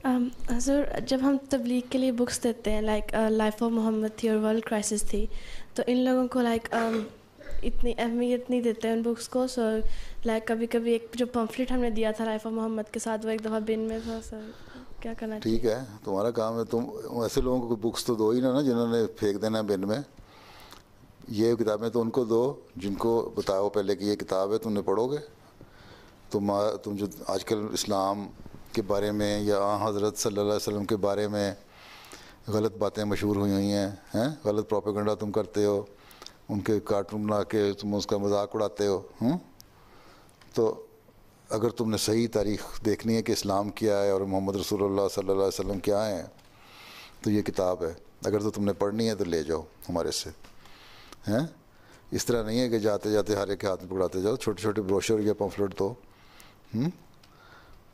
حضور جب ہم تبلیغ کے لیے بکس دیتے ہیں لائک لائف آف محمد تھی اور ورلڈ کرائسس تھی، تو ان لوگوں کو لائک اتنی اہمیت نہیں دیتے ان بکس کو. سو لائک کبھی کبھی ایک جو پمفلٹ ہم نے دیا تھا لائف آف محمد کے ساتھ وہ ایک دفعہ بن میں تھا. سر کیا کرنا چاہیے؟ ٹھیک ہے، تمہارا کام ہے، تم ایسے لوگوں کو بکس تو دو ہی نا جنہوں نے پھینک دینا ہے بن میں. یہ کتابیں تو ان کو دو جن کو بتاؤ پہلے کہ یہ کتاب ہے، تم نے پڑھو گے. تم جو آج کل اسلام کے بارے میں یا حضرت صلی اللہ علیہ وسلم کے بارے میں غلط باتیں مشہور ہوئی ہیں، غلط پروپیگنڈا تم کرتے ہو، ان کے کارٹون بنا کے تم اس کا مذاق اڑاتے ہو. تو اگر تم نے صحیح تاریخ دیکھنی ہے کہ اسلام کیا ہے اور محمد رسول اللہ صلی اللہ علیہ وسلم کیا ہیں، تو یہ کتاب ہے. اگر تو تم نے پڑھنی ہے تو لے جاؤ ہمارے سے. اس طرح نہیں ہے کہ جاتے جاتے ہر ایک کے ہاتھ میں پکڑاتے جاؤ. چھوٹے چھوٹے بروشر یا پمفلٹ دو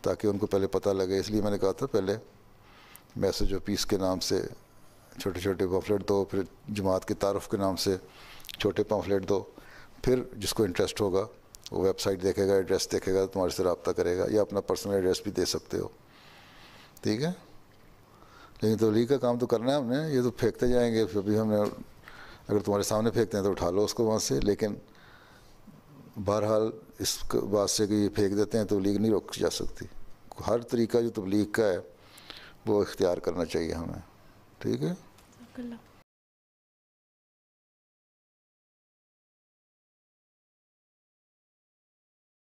تاکہ ان کو پہلے پتہ لگے. اس لیے میں نے کہا تھا پہلے میسج آف پیس کے نام سے چھوٹے چھوٹے پمفلٹ دو، پھر جماعت کے تعارف کے نام سے چھوٹے پمفلٹ دو. پھر جس کو انٹرسٹ ہوگا وہ ویب سائٹ دیکھے گا، ایڈریس دیکھے گا، تمہارے سے رابطہ کرے گا، یا اپنا پرسنل ایڈریس بھی دے سکتے ہو. ٹھیک ہے، لیکن تبلیغ کا کام تو کرنا ہے ہم نے. یہ تو پھینکتے جائیں گے، پھر بھی ہم نے اگر تمہارے سامنے پھینکتے ہیں تو اٹھا لو اس کو وہاں سے. لیکن بہرحال اس بات سے کہ یہ پھینک دیتے ہیں تبلیغ نہیں روک جا سکتی. ہر طریقہ جو تبلیغ کا ہے وہ اختیار کرنا چاہیے ہمیں. ٹھیک ہے.